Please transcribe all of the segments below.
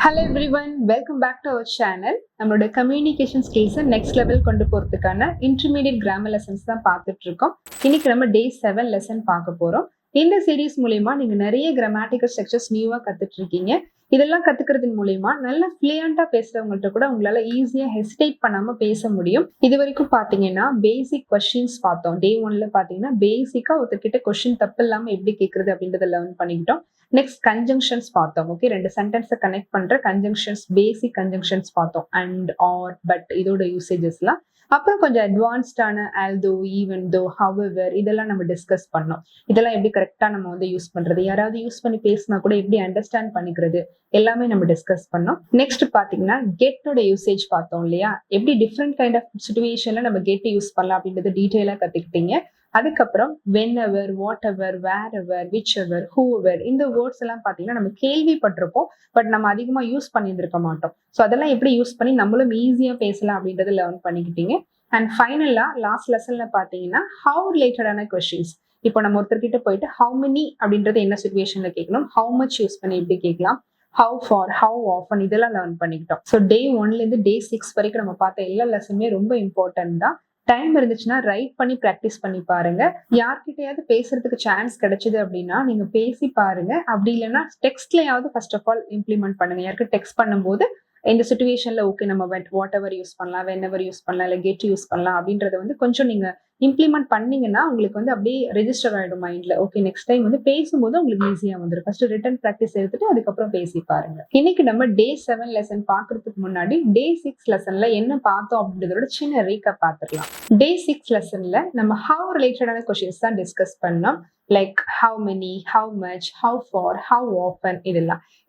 Hello everyone, welcome back to our channel. நம்மளோட communication ஸ்கில்ஸை next level கொண்டு போகிறதுக்கான இன்டர்மீடியட் கிராமர் லெசன்ஸ் தான் பார்த்துட்டு இருக்கோம். இன்னைக்கு நம்ம டே 7 லெசன் பார்க்க போகிறோம். இந்த சீரீஸ் மூலயமா நீங்கள் நிறைய கிராமட்டிக்கல் ஸ்ட்ரக்சர்ஸ் நியூவாக கற்றுட்டு இருக்கீங்க. இதெல்லாம் கற்றுக்கிறது மூலயமா நல்லா ஃப்ளூயண்ட்டாக பேசுகிறவங்கள்ட்ட கூட உங்களால் ஈஸியாக ஹெசிடேட் பண்ணாமல் பேச முடியும். இது வரைக்கும் பார்த்தீங்கன்னா பேசிக் கொஸ்டின்ஸ் பார்த்தோம். டே 1ல பார்த்தீங்கன்னா பேசிக்காக ஒருத்தர்கிட்ட கொஸ்டின் தப்பு இல்லாமல் எப்படி கேட்குறது அப்படின்றத லேர்ன் பண்ணிக்கிட்டோம். நெக்ஸ்ட் கன்ஜங்ஷன்ஸ் பார்த்தோம். ஓகே, ரெண்டு சென்டென்ஸை கனெக்ட் பண்ற கன்ஜங்ஷன்ஸ், பேசிக் கன்ஜங்ஷன்ஸ் பார்த்தோம். அண்ட், ஆர், பட் இதோட யூசேஜஸ்லாம். அப்புறம் கொஞ்சம் அட்வான்ஸ்டான ஆல்தோ, ஈவன் தோ, ஹவெவர் இதெல்லாம் நம்ம டிஸ்கஸ் பண்ணோம். இதெல்லாம் எப்படி கரெக்டா நம்ம வந்து யூஸ் பண்றது, யாராவது யூஸ் பண்ணி பேசினா கூட எப்படி அண்டர்ஸ்டாண்ட் பண்ணிக்கிறது, எல்லாமே நம்ம டிஸ்கஸ் பண்ணோம். நெக்ஸ்ட் பாத்தீங்கன்னா கெட்டோட யூசேஜ் பார்த்தோம் இல்லையா, எப்படி டிஃப்ரெண்ட் கைண்ட் ஆஃப் சிச்சுவேஷன்ல நம்ம கெட் யூஸ் பண்ணலாம் அப்படின்றது டீட்டெயிலா கத்துக்கிட்டீங்க. அதுக்கப்புறம் whenever, whatever, wherever, whichever, whoever இந்த வேர்ட்ஸ் எல்லாம் பாத்தீங்கன்னா நம்ம கேள்விப்பட்டிருப்போம், பட் நம்ம அதிகமா யூஸ் பண்ணியிருந்திருக்க மாட்டோம். ஸோ அதெல்லாம் எப்படி யூஸ் பண்ணி நம்மளும் ஈஸியா பேசலாம் அப்படின்றத லேர்ன் பண்ணிக்கிட்டீங்க. அண்ட் ஃபைனலா லாஸ்ட் லெசன்ல பாத்தீங்கன்னா ஹவு ரிலேட்டடான கொஸ்டின்ஸ். இப்போ நம்ம ஒருத்தர்கிட்ட போயிட்டு ஹவு மெனி அப்படின்றது என்ன சிச்சுவேஷன்ல கேட்கணும், ஹவு மச் யூஸ் பண்ணி எப்படி கேட்கலாம், ஹவு ஃபார், ஹவு ஆஃபன் இதெல்லாம் லேர்ன் பண்ணிக்கிட்டோம். ஸோ டே 1ல இருந்து டே 6 வரைக்கும் நம்ம பார்த்த எல்லா லெசனுமே ரொம்ப இம்பார்ட்டன்ட் தான். டைம் இருந்துச்சுன்னா ரைட் பண்ணி ப்ராக்டிஸ் பண்ணி பாருங்க. யார்கிட்டயாவது பேசுறதுக்கு சான்ஸ் கிடைச்சது அப்படின்னா நீங்க பேசி பாருங்க. அப்படி இல்லைன்னா டெக்ஸ்ட்லயாவது ஃபர்ஸ்ட் ஆஃப் ஆல் இம்ப்ளிமெண்ட் பண்ணுங்க. யாருக்கு டெக்ஸ்ட் பண்ணும்போது இந்த சுச்சுவேஷன்ல ஓகே நம்ம வாட் எவர் யூஸ் பண்ணலாம், வென் எவர் யூஸ் பண்ணலாம், இல்லை கெட் யூஸ் பண்ணலாம் அப்படின்றத வந்து கொஞ்சம் நீங்க இம்ப்ளிமெண்ட் பண்ணீங்கன்னா உங்களுக்கு வந்து அப்படியே ரெஜிஸ்டர் ஆயிடும் மைண்ட்ல. ஓகே, நெக்ஸ்ட் டைம் வந்து பேசும்போது உங்களுக்கு ஈஸியா வந்துடும். ஃபர்ஸ்ட் ரிட்டன் ப்ராக்டிஸ் எடுத்துட்டு அதுக்கப்புறம் பேசி பாருங்க. இன்னைக்கு நம்ம டே 7 லெசன் பாக்குறதுக்கு முன்னாடி டே 6 லெசன்ல என்ன பார்த்தோம் அப்படின்றதோட சின்ன ரீகப் பார்த்துக்கலாம். டே 6 லெசன்ல நம்ம ஹவு ரிலேட்டடான கொஸ்டின்ஸ் தான் டிஸ்கஸ் பண்ணோம். Like how many, how much, how far, how often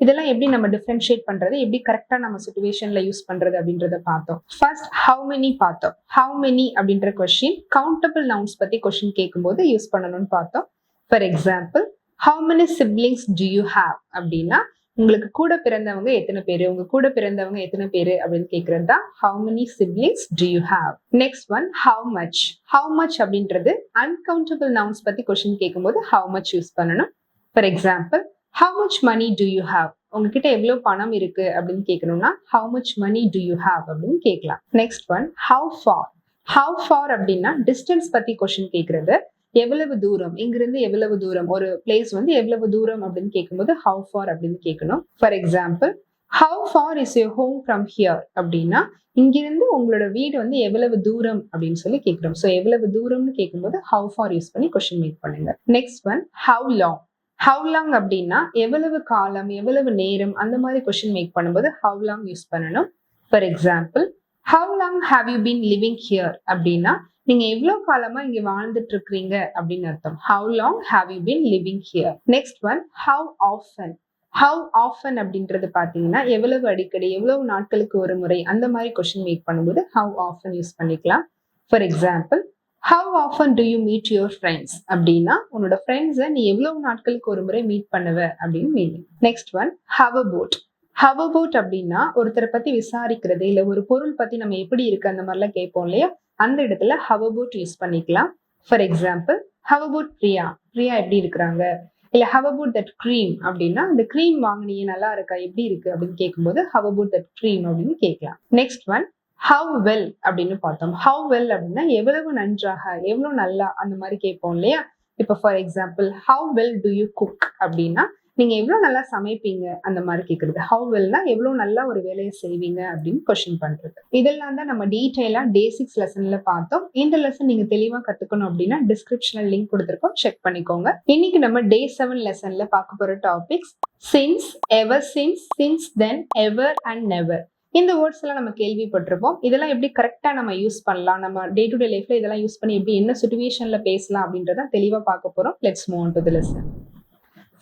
இதெல்லாம் எப்படி நம்ம டிஃபரன்ஷியேட் பண்றது, எப்படி கரெக்டா நம்ம சிச்சுவேஷன்ல யூஸ் பண்றது அப்படின்றத பார்த்தோம். ஃபர்ஸ்ட் ஹவு மெனி பார்த்தோம். ஹவு மெனி அப்படின்ற கொஸ்டின் கவுண்டபிள் நவுன்ஸ் பத்தி கொஸ்டின் கேட்கும்போது யூஸ் பண்ணணும்னு பார்த்தோம். For example, how many siblings do you have அப்படின்னா உங்களுக்கு கூட பிறந்தவங்க எத்தனை பேரு, உங்க கூட பிறந்தவங்க எத்தனை பேரு அப்படின்னு கேட்கறது தான் how many siblings do you have. Next one how much. How much அப்படின்றது அன்கவுண்டபிள் நவுன்ஸ் பத்தி கொஸ்டின் கேட்கும்போது ஹவு மச் யூஸ் பண்ணணும். For example, how much money do you have, உங்ககிட்ட எவ்வளவு பணம் இருக்கு அப்படின்னு கேட்கணும்னா how much money do you have அப்படின்னு கேட்கலாம். Next one how far. How far அப்படின்னா டிஸ்டன்ஸ் பத்தி கொஸ்டின் கேட்கறது. எவ்வளவு தூரம், இங்கிருந்து எவ்வளவு தூரம், ஒரு பிளேஸ் வந்து எவ்வளவு தூரம் அப்படின்னு கேட்கும்போது ஹவு ஃபார் அப்படின்னு கேட்கணும். For example, how for is your home from here அப்படின்னா இங்கிருந்து உங்களோட வீடு வந்து எவ்வளவு தூரம் அப்படின்னு சொல்லி கேட்கிறோம். ஸோ எவ்வளவு தூரம்னு கேட்கும்போது ஹவு ஃபார் யூஸ் பண்ணி கொஸ்டின் மேக் பண்ணுங்க. Next one how long. How long அப்படின்னா எவ்வளவு காலம், எவ்வளவு நேரம், அந்த மாதிரி கொஸ்டின் மேக் பண்ணும்போது ஹவு லாங் யூஸ் பண்ணணும். For example, how long have you been living here அப்படின்னா நீங்க எவ்வளவு காலமா இங்க வாழ்ந்துட்டு இருக்கிறீங்க அப்படின்னு அர்த்தம். How long have you been living here. Next one how often. How often அப்படின்றது பாத்தீங்கன்னா எவ்வளவு அடிக்கடி, எவ்வளவு நாட்களுக்கு ஒரு முறை, அந்த மாதிரி கொஸ்டின் மேக் பண்ணும்போது ஹவு ஆஃபன் யூஸ் பண்ணிக்கலாம். For example, how often do you meet your friends அப்படின்னா உன்னோட ஃப்ரெண்ட்ஸை நீ எவ்வளவு நாட்களுக்கு ஒரு முறை மீட் பண்ணுவ அப்படின்னு meaning. Next one how about. How about அப்படின்னா ஒருத்தரை பத்தி விசாரிக்கிறது, இல்ல ஒரு பொருள் பத்தி நம்ம எப்படி இருக்கு அந்த மாதிரிலாம் கேட்போம் இல்லையா, அந்த இடத்துல ஹவ் அபவுட் யூஸ் பண்ணிக்கலாம். For example, how about Priya, Priya எப்படி இருக்கிறாங்க, இல்ல ஹவ் அபவுட் தட் க்ரீம் அப்படின்னா இந்த க்ரீம் வாங்கினீங்க நல்லா இருக்கா, எப்படி இருக்கு அப்படின்னு கேட்கும்போது ஹவ் அபவுட் தட் க்ரீம் அப்படின்னு கேட்கலாம். நெக்ஸ்ட் ஒன் ஹவ் வெல் அப்படின்னு பார்த்தோம். ஹவ் வெல் அப்படின்னா எவ்வளவு நன்றாக, எவ்வளவு நல்லா, அந்த மாதிரி கேட்போம் இல்லையா. இப்போ for example, how well do you cook அப்படின்னா நீங்க எவ்வளவு நல்லா சமைப்பீங்க அந்த மாதிரி கேட்கறது. ஹவ் வெல்னா எவ்வளவு நல்லா ஒரு வேலையை செய்வீங்க அப்படின்னு கொஸ்டின் பண்றது. இதெல்லாம் தான் நம்ம டீடைலா டே 6 லெசன்ல பார்த்தோம். இந்த லெசன் நீங்க தெளிவா கத்துக்கணும் அப்படின்னா டிஸ்கிரிப்ஷன்ல லிங்க் கொடுத்துருக்கோம், செக் பண்ணிக்கோங்க. இன்னைக்கு நம்ம டே 7 லெசன்ல பார்க்க போற topics since, ever since, since then, ever and never. இந்த வேர்ட்ஸ் எல்லாம் நம்ம கேள்விப்பட்டிருப்போம். இதெல்லாம் எப்படி கரெக்டா நம்ம யூஸ் பண்ணலாம், நம்ம டே டு டே லைஃப்ல இதெல்லாம் யூஸ் பண்ணி எப்படி என்ன சிச்சுவேஷன்ல பேசலாம் அப்படின்றத தெளிவா பார்க்க போறோம். Let's move on to the lesson.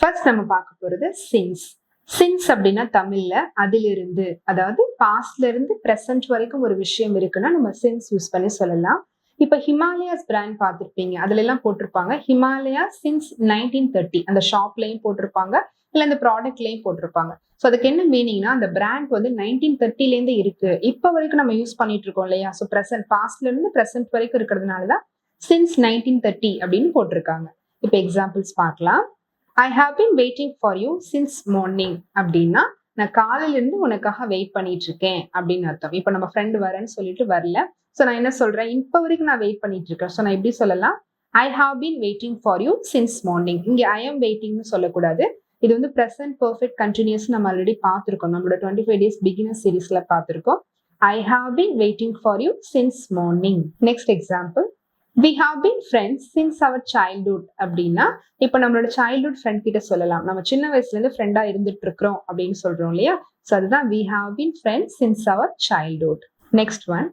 First நம்ம பார்க்க போறது சின்ஸ். சின்ஸ் அப்படின்னா தமிழ்ல அதிலிருந்து, அதாவது பாஸ்ட்ல இருந்து பிரசன்ட் வரைக்கும் ஒரு விஷயம் இருக்குன்னா நம்ம சின்ஸ் யூஸ் பண்ணி சொல்லலாம். இப்ப ஹிமாலயாஸ் பிராண்ட் பார்த்திருப்பீங்க, அதுல எல்லாம் போட்டிருப்பாங்க ஹிமாலயா சின்ஸ் 1930, அந்த ஷாப்லயும் போட்டிருப்பாங்க, இல்ல அந்த ப்ராடக்ட்லயும் போட்டிருப்பாங்க. ஸோ அதுக்கு என்ன மீனிங்னா அந்த பிராண்ட் வந்து 1930ல இருந்து இருக்கு, இப்ப வரைக்கும் நம்ம யூஸ் பண்ணிட்டு இருக்கோம் இல்லையா. ஸோ பிரசன்ட், பாஸ்ட்ல இருந்து பிரசன்ட் வரைக்கும் இருக்கிறதுனாலதான் சின்ஸ் 1930 அப்படின்னு போட்டிருக்காங்க. இப்ப எக்ஸாம்பிள்ஸ் பார்க்கலாம். I have been waiting for you since morning அப்படின்னா நான் காலையில இருந்து உனக்காக வெயிட் பண்ணிட்டு இருக்கேன் அப்படின்னு அர்த்தம். இப்ப நம்ம ஃப்ரெண்ட் வரேன்னு சொல்லிட்டு வரல. சோ நான் என்ன சொல்றேன், இப்ப வரைக்கும் நான் வெயிட் பண்ணிட்டு இருக்கேன். சோ நான் எப்படி சொல்லலாம், ஐ have been waiting for you since morning. இங்க ஐ எம் வெயிட்டிங்னு சொல்லக்கூடாது. இது வந்து ப்ரெசன்ட் பெர்ஃபெக்ட் கண்டினியூஸ் நம்ம ஆல்ரெடி பார்த்திருக்கோம். நம்மளோட 25 days பிகினர் சீரீஸ்ல பார்த்திருக்கோம். I have been waiting for you since morning. Next example. We have been friends since our childhood. அப்படின்னா இப்ப நம்மளோட childhood friend கிட்ட சொல்லலாம். நம்ம சின்ன வயசுல இருந்து ஃப்ரெண்டா இருந்துட்டு இருக்கிறோம் அப்படின்னு சொல்றோம் இல்லையா? So அதுதான் we have been friends since our childhood. Next one.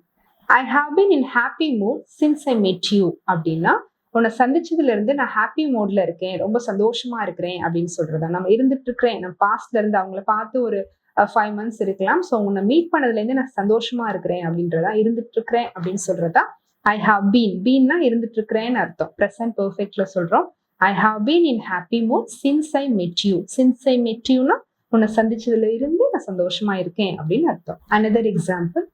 I have been in happy mood since I met you. அப்படின்னா உன்னை சந்திச்சதுல இருந்து நான் ஹாப்பி மோட்ல இருக்கேன், ரொம்ப சந்தோஷமா இருக்கிறேன் அப்படின்னு சொல்றதா. நம்ம இருந்துட்டு இருக்கிறேன், நம்ம பாஸ்ட்ல இருந்து அவங்கள பார்த்து ஒரு 5 months இருக்கலாம். ஸோ உன்னை மீட் பண்ணதுல இருந்து நான் சந்தோஷமா இருக்கிறேன் அப்படின்றதா, இருந்துட்டு இருக்கிறேன் அப்படின்னு சொல்றதா ஐ ஹாவ் பீன். பீன்னா இருந்துட்டு இருக்கிறேன்னு அர்த்தம். ப்ரெசன்ட் பெர்ஃபெக்ட்ல சொல்றோம். ஐ have been in happy mood since I மெட் யூ. சின்ஸ் ஐ மெட் யூனா உன்னை சந்திச்சதுல இருந்து நான் சந்தோஷமா இருக்கேன் அப்படின்னு அர்த்தம். Another example.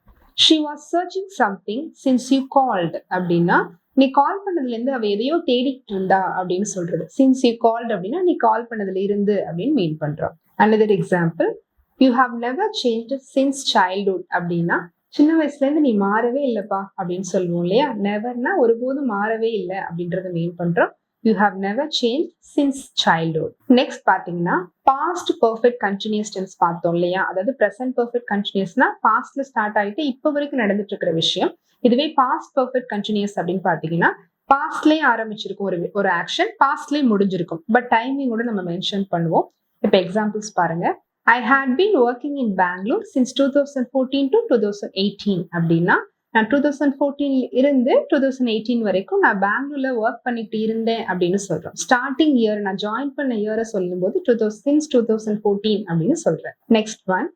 She was searching something since you called. அப்படின்னா நீ கால் பண்ணதுல இருந்து அவ எதையோ தேடிட்டு இருந்தா அப்படின்னு சொல்றது. சின்ஸ் யூ கால்ட் அப்படின்னா நீ கால் பண்ணதுல இருந்து அப்படின்னு மீன் பண்றோம். Another example. You have never change since childhood. அப்படின்னா சின்ன வயசுல இருந்து நீ மாறவே இல்லப்பா அப்படின்னு சொல்லுவோம் இல்லையா? நெவர்னா ஒருபோதும் மாறவே இல்லை அப்படின்றத மீன் பண்றோம். You have never change since childhood. Next பாத்தீங்கன்னா பாஸ்ட் பெர்ஃபெக்ட் கண்டினியூஸ் டென்ஸ் பார்த்தோம் இல்லையா? அதாவது ப்ரெசன்ட் பெர்ஃபெக்ட் கண்டினியூஸ்னா பாஸ்ட்ல ஸ்டார்ட் ஆயிட்டு இப்போ வரைக்கும் நடந்துட்டு இருக்கிற விஷயம். இதுவே பாஸ்ட் பெர்ஃபெக்ட் கண்டினியூஸ் அப்படின்னு பாத்தீங்கன்னா பாஸ்ட்லயே ஆரம்பிச்சிருக்கும் ஒரு ஆக்ஷன், பாஸ்ட்லயே முடிஞ்சிருக்கும். பட் டைமிங்கோட நம்ம மென்ஷன் பண்ணுவோம். இப்போ எக்ஸாம்பிள்ஸ் பாருங்க. I had been working in Bangalore since 2014 to 2018. அப்படின்னா நான் 2014 இருந்து 2018 வரைக்கும் நான் பெங்களூர்ல ஒர்க் பண்ணிட்டு இருந்தேன் அப்படின்னு சொல்றோம். ஸ்டார்டிங் இயர் நான் ஜாயின் பண்ண இயரை சொல்லும் போது since 2014 அப்படின்னு சொல்றேன். Next one.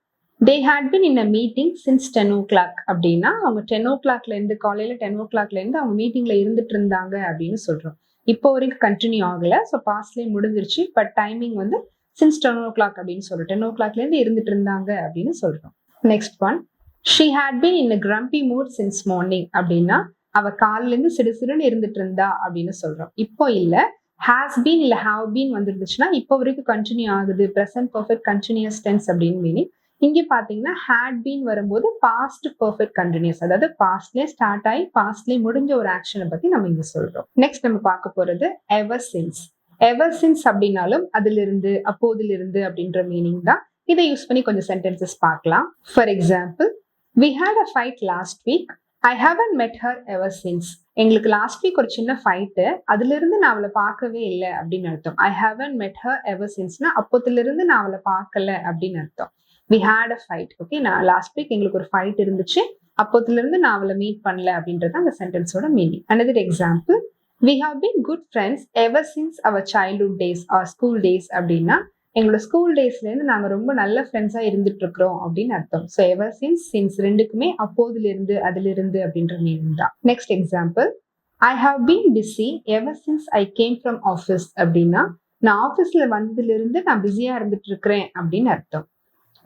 They had been in a meeting since 10 o'clock. அப்படின்னா அவங்க 10 o'clockல இருந்து காலையில 10 o'clockல இருந்து அவங்க மீட்டிங்ல இருந்துட்டு இருந்தாங்க அப்படின்னு சொல்றோம். இப்போ வரைக்கும் கண்டினியூ ஆகல. ஸோ பாஸ்ட்லயே முடிஞ்சிருச்சு. பட் டைமிங் வந்து since 10 o'clock அப்படின்னு சொல்றோம். 10 o'clockல இருந்து இருந்துட்டு இருந்தாங்க அப்படின்னு சொல்றோம். Next one. She had been in a grumpy mood since morning. அப்படின்னா அவ காலையில இருந்து சிடுசிடுன்னு இருந்துட்டு இருந்தா அப்படின்னு சொல்றோம். இப்போ இல்ல, has been இல்ல have been வந்துருந்துச்சுன்னா இப்போ வரைக்கும் கண்டினியூ ஆகுது, ப்ரெசன்ட் பெர்ஃபெக்ட் கண்டினியூஸ் டென்ஸ் அப்படின்னு மீனிங். இங்க பாத்தீங்கன்னா had been வரும்போது பாஸ்ட் பெர்ஃபெக்ட் கண்டினியூஸ், அதாவது பாஸ்ட்லயே ஸ்டார்ட் ஆகி பாஸ்ட்லயே முடிஞ்ச ஒரு ஆக்ஷனை பத்தி நம்ம இங்க சொல்றோம். நெக்ஸ்ட் நம்ம பார்க்க போறது ever since. எவர் சின்ஸ் அப்படின்னாலும் அதிலிருந்து அப்போதிலிருந்து அப்படின்ற மீனிங் தான். இதை யூஸ் பண்ணி கொஞ்சம் சென்டென்சஸ் பார்க்கலாம். For example. We had a fight last week. I haven't met her ever since. எங்களுக்கு லாஸ்ட் வீக் ஒரு சின்ன ஃபைட்டு, அதுல இருந்து நான் அவளை பார்க்கவே இல்லை அப்படின்னு அர்த்தம். I haven't met her ever sinceனா அப்போதுல இருந்து நான் அவளை பார்க்கல அப்படின்னு அர்த்தம். We had a fight. Okay, நான் லாஸ்ட் வீக் எங்களுக்கு ஒரு ஃபைட் இருந்துச்சு, அப்போதுல இருந்து நான் அவளை மீட் பண்ணல அப்படின்றது அந்த சென்டென்ஸோட meaning. Another example. We have been good friends ever since our childhood days or school days. அப்படின்னா எங்களோட ஸ்கூல் டேஸ்ல இருந்து நாங்க ரொம்ப நல்ல ஃப்ரெண்ட்ஸா இருந்துட்டு இருக்கிறோம் அப்படின்னு அர்த்தம். ஸோ எவர் சின்ஸ் ரெண்டுக்குமே அப்போதுல இருந்து அதுல இருந்து அப்படின்ற மீனிங் தான். Next example. I have been busy ever since I came from office. அப்படின்னா நான் ஆஃபீஸ்ல வந்ததுல இருந்து நான் பிஸியா இருந்துட்டு இருக்கிறேன் அப்படின்னு அர்த்தம்.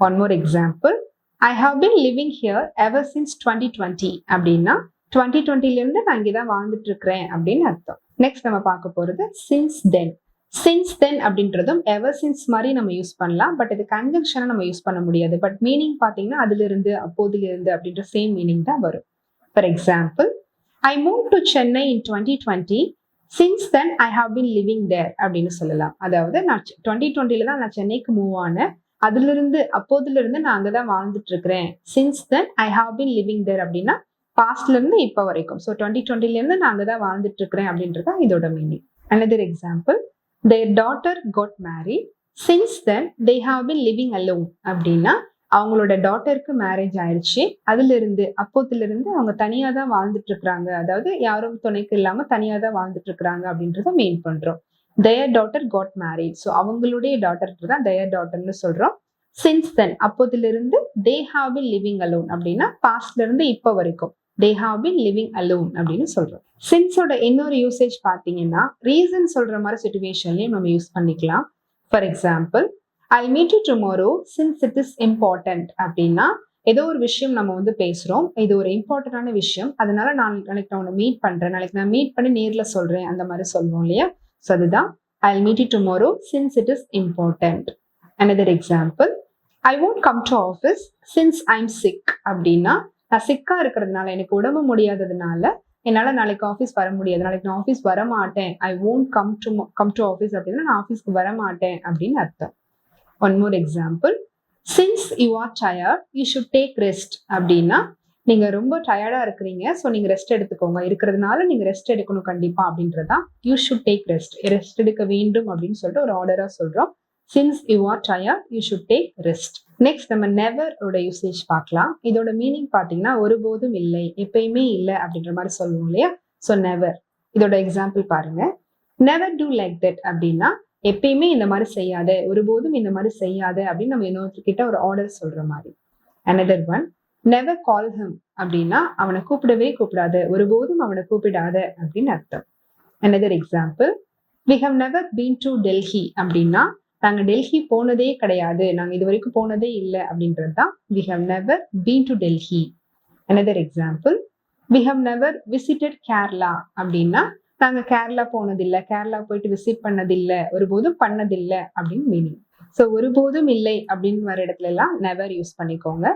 One more example. I have been living here ever since 2020. அப்படின்னா 2020ல இருந்து நான் இங்கதான் வாழ்ந்துட்டு இருக்கிறேன் அப்படின்னு அர்த்தம். நெக்ஸ்ட் நம்ம பார்க்க போறது சின்ஸ் தென். சின்ஸ் தென் அப்படின்றதும் எவர் சின்ஸ் மாதிரி நம்ம யூஸ் பண்ணலாம். பட் இது கன்ஜங்ஷனை நம்ம யூஸ் பண்ண முடியாது. பட் மீனிங் பாத்தீங்கன்னா அதுல இருந்து அப்போதுல இருந்து அப்படின்ற சேம் மீனிங் தான் வரும். For example. I moved to Chennai in 2020. Since then I have been living there அப்படின்னு சொல்லலாம். அதாவது நான் 2020ல தான் நான் சென்னைக்கு மூவ் ஆனேன், அதுல இருந்து அப்போதுல இருந்து நான் அங்கதான் வாழ்ந்துட்டு இருக்கிறேன். Since then I have been living there அப்படின்னா பாஸ்ட்ல இருந்து இப்போ வரைக்கும். ஸோ 2020ல இருந்து நான் அங்கதான் வாழ்ந்துட்டு இருக்கிறேன் அப்படின்றதா இதோட meaning. Another example. Their daughter got married. Since then they have been living alone. அப்படின்னா அவங்களோட டாட்டருக்கு மேரேஜ் ஆயிடுச்சு, அதுல இருந்து அப்போதுல இருந்து அவங்க தனியா தான் வாழ்ந்துட்டு இருக்கிறாங்க, அதாவது யாரும் துணைக்கு இல்லாம தனியா தான் வாழ்ந்துட்டு இருக்கிறாங்க அப்படின்றத மீன் பண்றோம். Their daughter got married. So அவங்களுடைய டாட்டருக்கு தான் their daughterன்னு சொல்றோம். Since then அப்போதுல இருந்து they have been living alone அப்படின்னா பாஸ்ட்ல இருந்து இப்போ வரைக்கும் they have been living alone அப்படின்னு சொல்றோம். சின்ஸோட இன்னொரு யூசேஜ் பாத்தீங்கன்னா ரீசன் சொல்ற மாதிரி சிச்சுவேஷன்லயும் நம்ம யூஸ் பண்ணிக்கலாம். For example. I'll meet you tomorrow since it is important. அப்படின்னா ஏதோ ஒரு விஷயம் நம்ம வந்து பேசுறோம், இது ஒரு இம்பார்ட்டன்டான விஷயம், அதனால நாளைக்கு நான் உன்னை மீட் பண்றேன், நாளைக்கு நான் மீட் பண்ணி நேர்ல சொல்றேன், அந்த மாதிரி சொல்லுவோம் இல்லையா? ஸோ அதுதான் I'll meet you tomorrow since it is important. Another example. I won't come to office since I'm sick அப்படின்னா நான் சிக்கா இருக்கிறதுனால, எனக்கு உடம்பு முடியாததுனால என்னால நாளைக்கு ஆஃபீஸ் வர முடியாது, நாளைக்கு நான் ஆஃபீஸ் வர மாட்டேன். ஐ won't கம் டு ஆஃபீஸ் அப்படின்னா நான் ஆஃபீஸ்க்கு வர மாட்டேன் அப்படின்னு அர்த்தம். One more example, since you are tired you should take rest அப்படின்னா நீங்க ரொம்ப டயர்டா இருக்கிறீங்க, ஸோ நீங்க ரெஸ்ட் எடுத்துக்கோங்க, இருக்கிறதுனால நீங்க ரெஸ்ட் எடுக்கணும் கண்டிப்பா அப்படின்றதா you should take rest, rest எடுக்க வேண்டும் அப்படின்னு சொல்லிட்டு ஒரு ஆர்டரா சொல்றோம். Since you are tired you should take rest. Next நம்ம நெவர் ஓட யூசேஜ் பார்க்கலாம். இதோட மீனிங் பாத்தீங்கன்னா ஒருபோதும் இல்லை, எப்பயுமே இல்லை அப்படின்ற மாதிரி சொல்லுவோம் இல்லையா. ஸோ நெவர், இதோட எக்ஸாம்பிள் பாருங்க. நெவர் டூ லைக் தட் அப்படின்னா எப்பயுமே இந்த மாதிரி செய்யாத, ஒருபோதும் இந்த மாதிரி செய்யாத அப்படின்னு நம்ம இன்னொருத்தர்கிட்ட ஒரு ஆர்டர் சொல்ற மாதிரி. Another one, never call him அப்படின்னா அவனை கூப்பிடவே கூப்பிடாத, ஒருபோதும் அவனை கூப்பிடாத அப்படின்னு அர்த்தம். Another example, we have never been to Delhi அப்படின்னா நாங்க டெல்லி போனதே கிடையாது, நாங்க இது வரைக்கும் போனதே இல்லை அப்படின்றது தான் we have never been to Delhi. Another example, we have never visited Kerala அப்படின்னா நாங்க கேரளா போனதில்லை, கேரளா போயிட்டு விசிட் பண்ணதில்லை, ஒருபோதும் பண்ணதில்லை அப்படின்னு மீனிங். ஸோ ஒருபோதும் இல்லை அப்படின்னு வர இடத்துல எல்லாம் நெவர் யூஸ் பண்ணிக்கோங்க.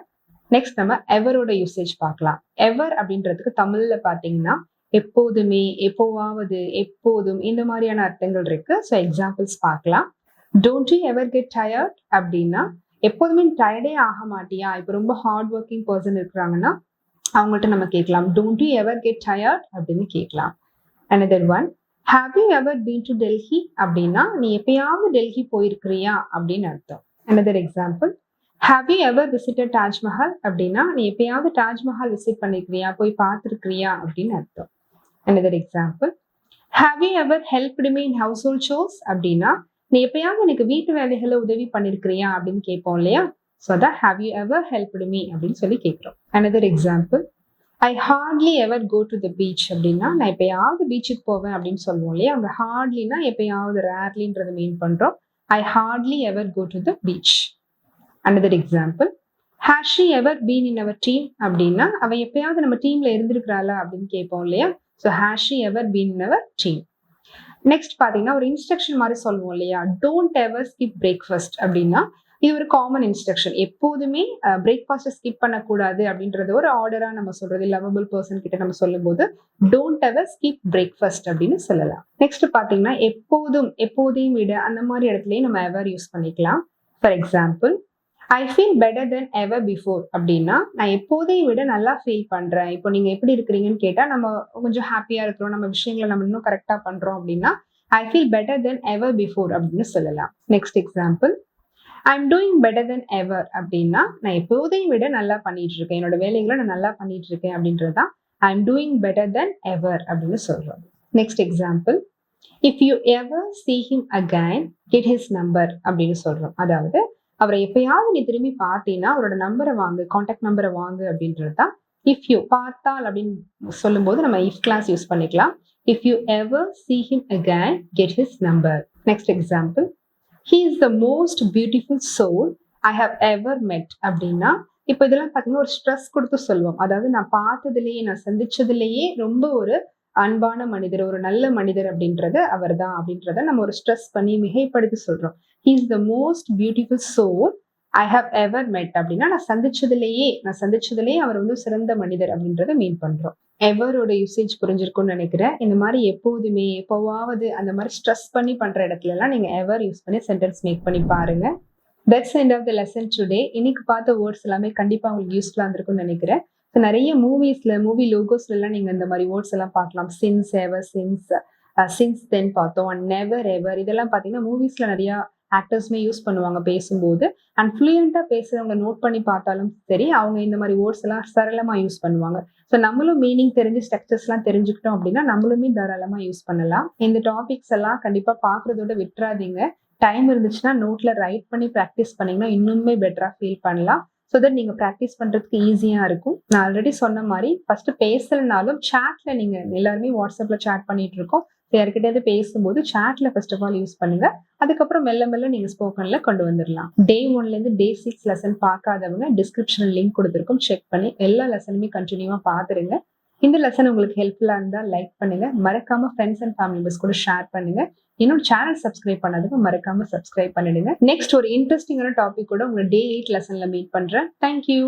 நெக்ஸ்ட் நம்ம எவரோட யூசேஜ் பார்க்கலாம். எவர் அப்படின்றதுக்கு தமிழ்ல பாத்தீங்கன்னா எப்போதுமே, எப்போவாவது, எப்போதும் இந்த மாதிரியான அர்த்தங்கள் இருக்கு. ஸோ எக்ஸாம்பிள்ஸ் பார்க்கலாம். Don't you ever get tired அப்படின்னா எப்போதுமே டயர்டே ஆக மாட்டியா, இப்போ ரொம்ப ஹார்ட் ஒர்க்கிங் பர்சன் இருக்கிறாங்கன்னா அவங்கள்ட்ட நம்ம கேட்கலாம், don't you ever get tired அப்படின்னு கேட்கலாம். Another one, have you ever been to Delhi அப்படின்னா நீ எப்பயாவது டெல்லி போயிருக்கிறியா அப்படின்னு அர்த்தம். Another example, have you ever visited Taj Mahal அப்படின்னா நீ எப்பயாவது தாஜ்மஹால் விசிட் பண்ணிருக்கிறியா, போய் பார்த்துருக்கிறியா அப்படின்னு அர்த்தம். Another example, have you ever helped me in house hold shows அப்படின்னா நீ எப்பயாவது எனக்கு வீட்டு வேலைகளை உதவி பண்ணிருக்கிறியா அப்படின்னு கேட்போம் இல்லையா. ஸோ அதான் have you ever helped me அப்படின்னு சொல்லி கேட்கிறோம். Another example, I hardly ever go to the beach அப்படின்னா நான் எப்பயாவது பீச்சுக்கு போவேன் அப்படின்னு சொல்லுவோம் இல்லையா. அங்கே ஹார்ட்லினா எப்பயாவது, ரேர்லின்றதை மீன் பண்றோம். I hardly ever go to the beach. Another example, has she ever been in our team அப்படின்னா அவ எப்பயாவது நம்ம டீம்ல இருந்திருக்கிறாளா அப்படின்னு கேட்போம் இல்லையா. So has she ever been in our team. Next பாத்தீங்கன்னா ஒரு இன்ஸ்ட்ரக்ஷன் மாதிரி சொல்லுவோம் இல்லையா. டோன்ட் எவர் ஸ்கிப் பிரேக்ஃபாஸ்ட் அப்படின்னா இது ஒரு காமன் இன்ஸ்ட்ரக்ஷன். எப்போதுமே பிரேக்ஃபாஸ்ட் ஸ்கிப் பண்ணக்கூடாது அப்படின்றது ஒரு ஆர்டரா நம்ம சொல்றது. லவபிள் பர்சன் கிட்ட நம்ம சொல்லும் போது டோன்ட் எவர் ஸ்கிப் பிரேக்ஃபாஸ்ட் அப்படின்னு சொல்லலாம். நெக்ஸ்ட் பாத்தீங்கன்னா எப்போதும், எப்போதையும் விட அந்த மாதிரி இடத்துலயும் நம்ம எவர் யூஸ் பண்ணிக்கலாம். For example, I feel better than ever before அப்படின்னா நான் எப்போதையும் விட நல்லா ஃபீல் பண்றேன். இப்போ நீங்க எப்படி இருக்கிறீங்கன்னு கேட்டா நம்ம கொஞ்சம் ஹாப்பியா இருக்கிறோம், நம்ம விஷயங்களை நம்ம இன்னும் கரெக்டா பண்றோம் அப்படின்னா I feel better than ever before அப்படின்னு சொல்லலாம். Next example, I'm doing better than ever அப்படின்னா நான் எப்போதையும் விட நல்லா பண்ணிட்டு இருக்கேன், என்னோட வேலைகளை நான் நல்லா பண்ணிட்டு இருக்கேன் அப்படின்றதான் ஐம் டூயிங் பெட்டர் தென் எவர் அப்படின்னு சொல்றோம். Next example, if you ever see him again get his number அப்படின்னு சொல்றோம். அதாவது அவரை எப்பயாவது நீ திரும்பி பார்த்தீங்கன்னா அவரோட நம்பரை வாங்கு, கான்டாக்ட் நம்பரை வாங்கு அப்படின்றதுதான் இஃப் யூ. பார்த்தால் அப்படின்னு சொல்லும் போது நம்ம இஃப் கிளாஸ் யூஸ் பண்ணிக்கலாம். If you ever see him again get his number. Next example, he is the most beautiful soul I have ever met அப்படின்னா இப்போ இதெல்லாம் பார்த்தீங்கன்னா ஒரு ஸ்ட்ரெஸ் கொடுத்து சொல்லுவோம். அதாவது நான் பார்த்ததுலேயே, நான் சந்திச்சதுலேயே ரொம்ப ஒரு அன்பான மனிதர், ஒரு நல்ல மனிதர் அப்படின்றது அவர் தான் அப்படின்றத நம்ம ஒரு ஸ்ட்ரெஸ் பண்ணி மிகைப்படுத்தி சொல்றோம். he is the most beautiful soul I have ever met அப்படின்னா நான் சந்திச்சதுலேயே அவர் வந்து சிறந்த மனிதர் அப்படின்றத மீன் பண்றோம். எவரோட யூசேஜ் புரிஞ்சிருக்கும்னு நினைக்கிறேன். இந்த மாதிரி எப்போதுமே, எப்போவாவது அந்த மாதிரி ஸ்ட்ரெஸ் பண்ணி பண்ற இடத்துல எல்லாம் நீங்க எவர் யூஸ் பண்ணி சென்டென்ஸ் மேக் பண்ணி பாருங்க. That's end of the lesson today. இன்னைக்கு பார்த்த வேர்ட்ஸ் எல்லாமே கண்டிப்பா உங்களுக்கு யூஸ்ஃபுல்லா இருந்திருக்கும்னு நினைக்கிறேன். நிறைய மூவி லோகோஸ்ல எல்லாம் நீங்க இந்த மாதிரி வேர்ட்ஸ் எல்லாம் பார்க்கலாம். Since, ever since, since then பார்த்தோம். அண்ட் நெவர் எவர், இதெல்லாம் பாத்தீங்கன்னா மூவிஸ்ல நிறைய ஆக்டர்ஸ்மே யூஸ் பண்ணுவாங்க பேசும்போது. அண்ட் ஃப்ளூயண்டா பேசுறவங்க நோட் பண்ணி பார்த்தாலும் சரி, அவங்க இந்த மாதிரி வேர்ட்ஸ் எல்லாம் சரளமா யூஸ் பண்ணுவாங்க. ஸோ நம்மளும் மீனிங் தெரிஞ்சு ஸ்ட்ரக்சர்ஸ் எல்லாம் தெரிஞ்சுக்கிட்டோம் அப்படின்னா நம்மளுமே தாராளமா யூஸ் பண்ணலாம். இந்த டாபிக்ஸ் எல்லாம் கண்டிப்பா பாக்குறதோட விட்டுறாதீங்க. டைம் இருந்துச்சுன்னா நோட்ல ரைட் பண்ணி ப்ராக்டிஸ் பண்ணீங்கன்னா இன்னுமே பெட்டரா ஃபீல் பண்ணலாம். ஸோ தட் நீங்க ப்ராக்டிஸ் பண்றதுக்கு ஈஸியா இருக்கும். நான் ஆல்ரெடி சொன்ன மாதிரி ஃபர்ஸ்ட் பேசலனாலும் சாட்ல, நீங்க எல்லாருமே வாட்ஸ்அப்ல சாட் பண்ணிட்டு இருக்கோம், யார்கிட்டயாவது பேசும்போது சாட்ல ஃபர்ஸ்ட் ஆஃப் ஆல் யூஸ் பண்ணுங்க. அதுக்கப்புறம் மெல்ல மெல்ல நீங்க ஸ்போக்கன்ல கொண்டு வந்துடலாம். Day 1ல இருந்து Day 6 லெசன் பார்க்காதவங்க டிஸ்கிரிப்ஷன்ல லிங்க் கொடுத்துருக்கோம், செக் பண்ணி எல்லா லெசனுமே கண்டினியூவா பாத்துருங்க. இந்த லெசன் உங்களுக்கு ஹெல்ப்ஃபுல்லா இருந்தா லைக் பண்ணுங்க, மறக்காம ஃப்ரெண்ட்ஸ் அண்ட் ஃபேமிலி மெம்பர்ஸ் கூட ஷேர் பண்ணுங்க. என்னோட சேனல் சப்ஸ்கிரைப் பண்ணதுக்கு மறக்காம சப்ஸ்கிரைப் பண்ணிடுங்க. நெக்ஸ்ட் ஒரு இன்ட்ரெஸ்டிங்கான டாபிக் கூட உங்களை டே 8 லெசன்ல மீட் பண்றேன். தேங்க்யூ.